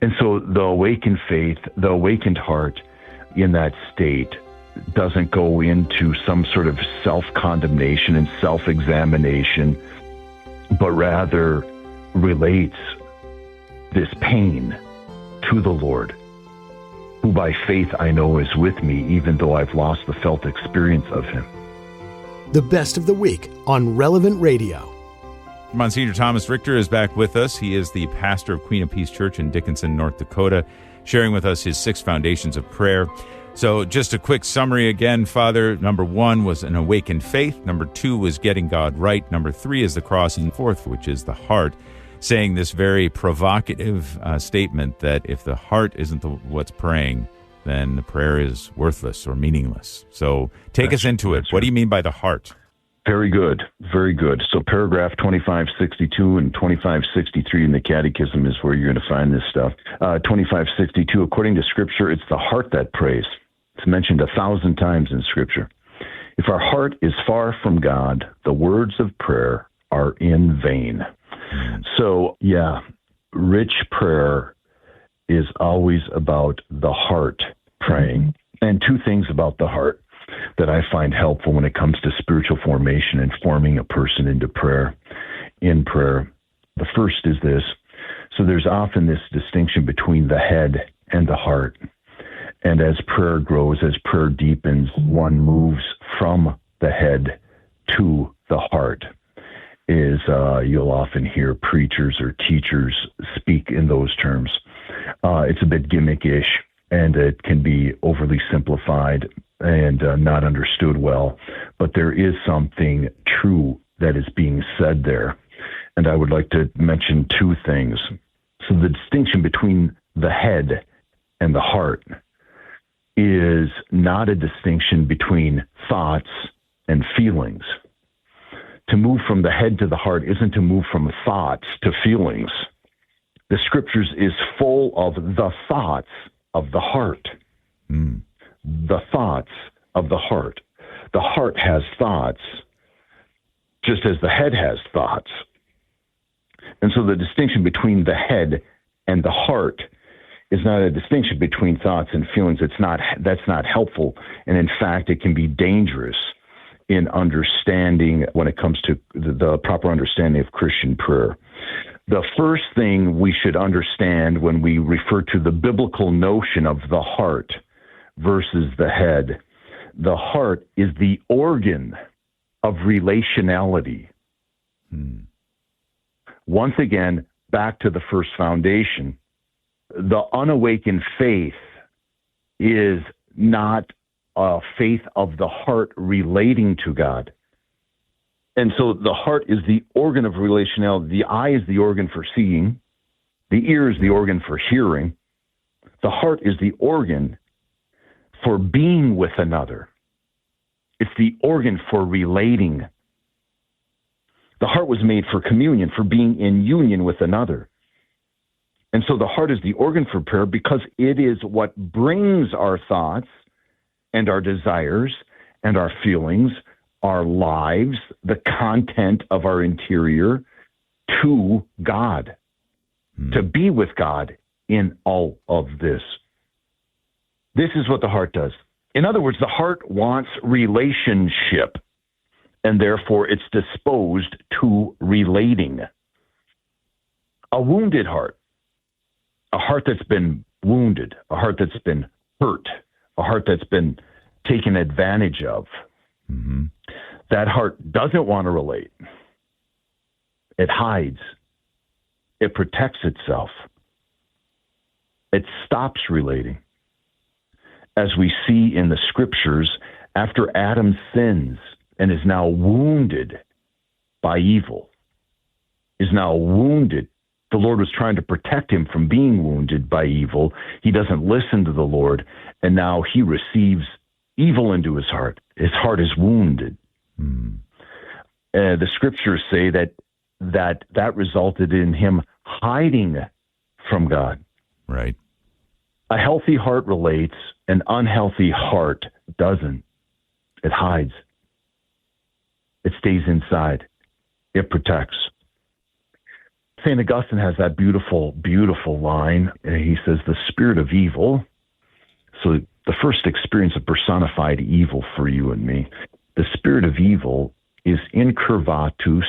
And so the awakened faith, the awakened heart in that state doesn't go into some sort of self-condemnation and self-examination, but rather relates this pain to the Lord, who by faith I know is with me, even though I've lost the felt experience of him. The best of the week on Relevant Radio. Monsignor Thomas Richter is back with us. He is the pastor of Queen of Peace Church in Dickinson, North Dakota, sharing with us his 6 foundations of prayer. So just a quick summary again, Father. Number 1 was an awakened faith. Number 2 was getting God right. Number 3 is the cross. And 4th, which is the heart, saying this very provocative statement that if the heart isn't what's praying, then the prayer is worthless or meaningless. So take us into it. What do you mean by the heart? Very good. Very good. So paragraph 2562 and 2563 in the Catechism is where you're going to find this stuff. 2562, according to Scripture, it's the heart that prays. It's mentioned 1,000 times in Scripture. If our heart is far from God, the words of prayer are in vain. So, yeah, rich prayer is always about the heart praying. And 2 things about the heart that I find helpful when it comes to spiritual formation and forming a person into prayer, in prayer. The first is this. So there's often this distinction between the head and the heart. And as prayer grows, as prayer deepens, one moves from the head to the heart. You'll often hear preachers or teachers speak in those terms. It's a bit gimmickish, and it can be overly simplified and not understood well, but there is something true that is being said there. And I would like to mention 2 things. So the distinction between the head and the heart is not a distinction between thoughts and feelings. To move from the head to the heart isn't to move from thoughts to feelings. The Scriptures is full of the thoughts of the heart. The thoughts of the heart. The heart has thoughts, just as the head has thoughts. And so the distinction between the head and the heart is not a distinction between thoughts and feelings. That's not helpful. And in fact, it can be dangerous in understanding when it comes to the proper understanding of Christian prayer. The first thing we should understand when we refer to the biblical notion of the heart versus the head, the heart is the organ of relationality. Once again, back to the first foundation, the unawakened faith is not a faith of the heart relating to God. And so the heart is the organ of relationality. The eye is the organ for seeing. The ear is the organ for hearing. The heart is the organ for being with another. It's the organ for relating. The heart was made for communion, for being in union with another. And so the heart is the organ for prayer because it is what brings our thoughts and our desires and our feelings, our lives, the content of our interior to God, to be with God in all of this. This is what the heart does. In other words, the heart wants relationship, and therefore it's disposed to relating. A wounded heart, a heart that's been wounded, a heart that's been hurt, a heart that's been taken advantage of, that heart doesn't want to relate. It hides. It protects itself. It stops relating. As we see in the Scriptures, after Adam sins and is now wounded by evil, is now wounded. The Lord was trying to protect him from being wounded by evil. He doesn't listen to the Lord, and now he receives evil into his heart. His heart is wounded. The Scriptures say that resulted in him hiding from God. Right. A healthy heart relates, an unhealthy heart doesn't. It hides. It stays inside. It protects. St. Augustine has that beautiful, beautiful line. He says, the spirit of evil, so the first experience of personified evil for you and me, the spirit of evil is incurvatus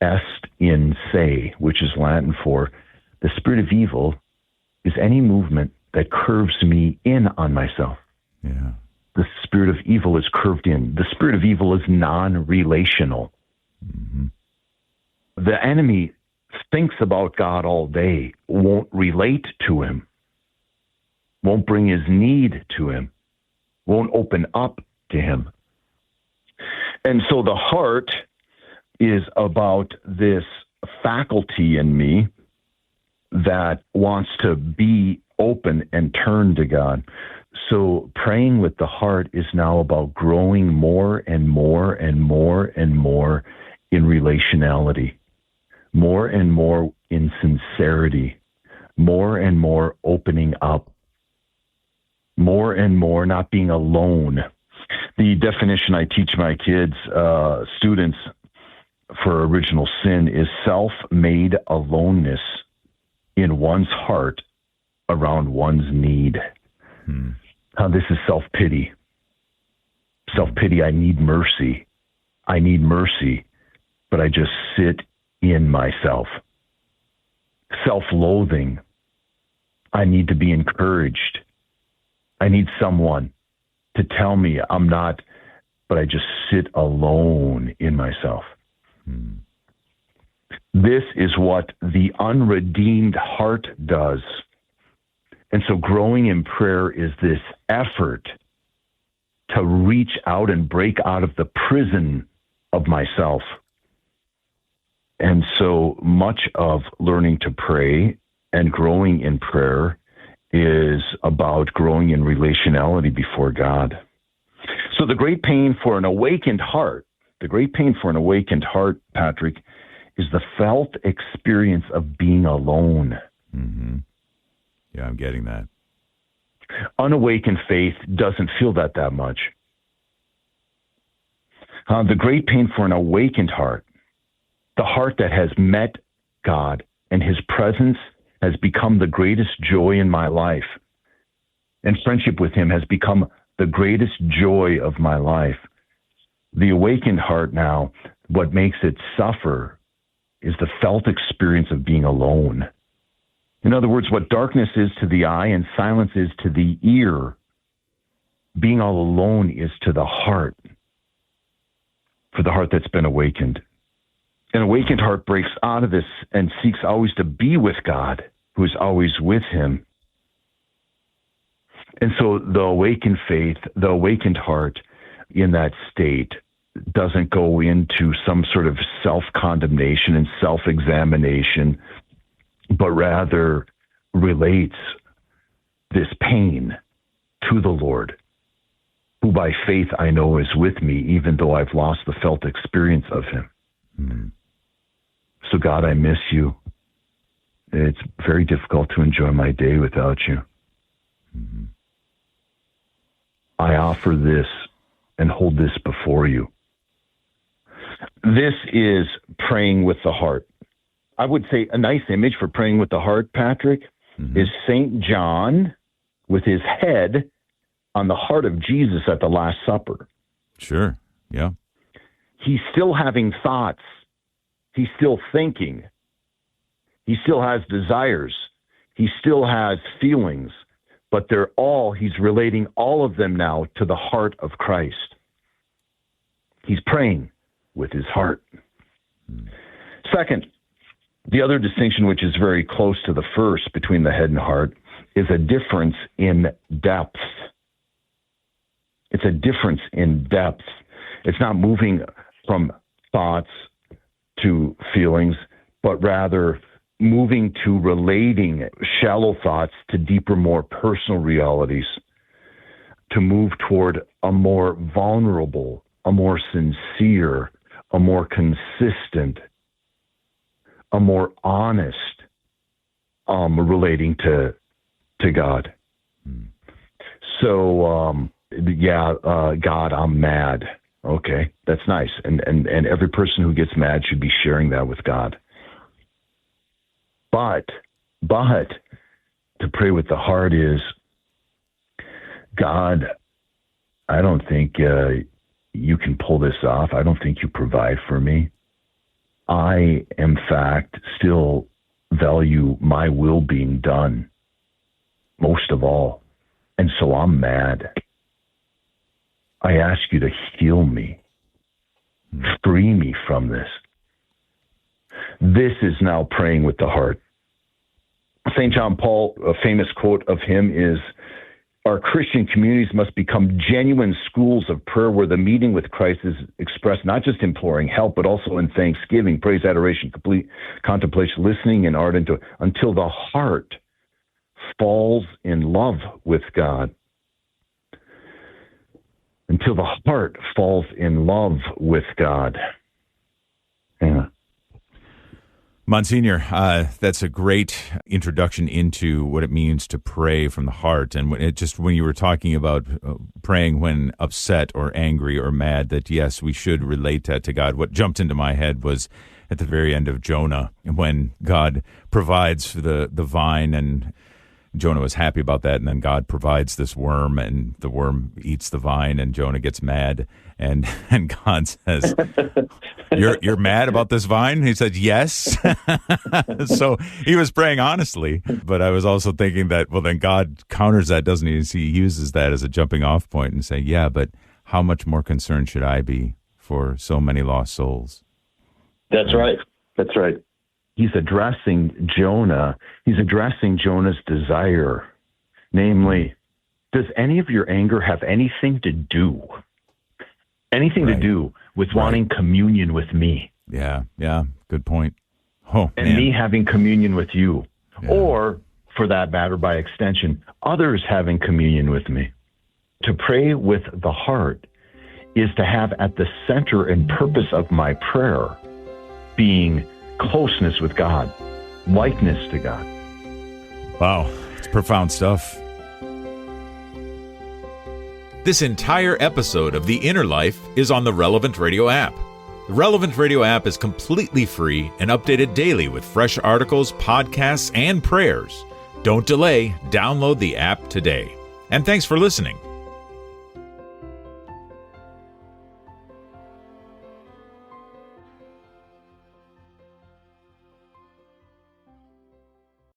est in se, which is Latin for the spirit of evil is any movement that curves me in on myself. Yeah. The spirit of evil is curved in. The spirit of evil is non-relational. Mm-hmm. The enemy thinks about God all day, won't relate to him, won't bring his need to him, won't open up to him. And so the heart is about this faculty in me that wants to be open and turn to God. So praying with the heart is now about growing more and more and more and more in relationality, more and more in sincerity, more and more opening up, more and more not being alone. The definition I teach my kids, students, for original sin is self-made aloneness in one's heart around one's need. This is self-pity. Self-pity, I need mercy. I need mercy, but I just sit in myself. Self-loathing, I need to be encouraged. I need someone to tell me I'm not, but I just sit alone in myself. This is what the unredeemed heart does. And so growing in prayer is this effort to reach out and break out of the prison of myself. And so much of learning to pray and growing in prayer is about growing in relationality before God. So the great pain for an awakened heart, Patrick, is the felt experience of being alone. Mm-hmm. Yeah, I'm getting that. Unawakened faith doesn't feel that much. The great pain for an awakened heart, the heart that has met God and his presence has become the greatest joy in my life, and friendship with him has become the greatest joy of my life. The awakened heart now, what makes it suffer is the felt experience of being alone. In other words, what darkness is to the eye and silence is to the ear, being all alone is to the heart, for the heart that's been awakened. An awakened heart breaks out of this and seeks always to be with God, who is always with him. And so the awakened faith, the awakened heart in that state doesn't go into some sort of self-condemnation and self-examination, but rather relates this pain to the Lord, who by faith I know is with me, even though I've lost the felt experience of him. Mm-hmm. So God, I miss you. It's very difficult to enjoy my day without you. Mm-hmm. I offer this and hold this before you. This is praying with the heart. I would say a nice image for praying with the heart, Patrick, is St. John with his head on the heart of Jesus at the Last Supper. Sure, yeah. He's still having thoughts. He's still thinking. He still has desires. He still has feelings. But he's relating all of them now to the heart of Christ. He's praying with his heart. Second, the other distinction, which is very close to the first between the head and heart, is a difference in depth. It's a difference in depth. It's not moving from thoughts to feelings, but rather moving to relating shallow thoughts to deeper, more personal realities, to move toward a more vulnerable, a more sincere, a more consistent, a more honest relating to God. So, God, I'm mad. Okay, that's nice. And every person who gets mad should be sharing that with God. But to pray with the heart is, God, I don't think you can pull this off. I don't think you provide for me. I, in fact, still value my will being done most of all. And so I'm mad. I ask you to heal me. Free me from this. This is now praying with the heart. St. John Paul, a famous quote of him is, our Christian communities must become genuine schools of prayer where the meeting with Christ is expressed not just imploring help, but also in thanksgiving, praise, adoration, complete contemplation, listening and ardent until the heart falls in love with God. Until the heart falls in love with God. Yeah. Monsignor, that's a great introduction into what it means to pray from the heart. And when you were talking about praying when upset or angry or mad, that yes, we should relate that to God. What jumped into my head was at the very end of Jonah, when God provides the vine, and Jonah was happy about that, and then God provides this worm, and the worm eats the vine, and Jonah gets mad, and God says, You're mad about this vine? He said, yes. So he was praying honestly, but I was also thinking that, well, then God counters that, doesn't he? He uses that as a jumping off point and say, yeah, but how much more concerned should I be for so many lost souls? That's right. That's right. He's addressing Jonah. He's addressing Jonah's desire. Namely, does any of your anger have anything to do with wanting communion with me? Yeah, good point. Oh, and me having communion with you. Yeah. Or, for that matter, by extension, others having communion with me. To pray with the heart is to have at the center and purpose of my prayer being closeness with God, likeness to God. Wow, it's profound stuff. This entire episode of The Inner Life is on the Relevant Radio app. The Relevant Radio app is completely free and updated daily with fresh articles, podcasts, and prayers. Don't delay, download the app today. And thanks for listening.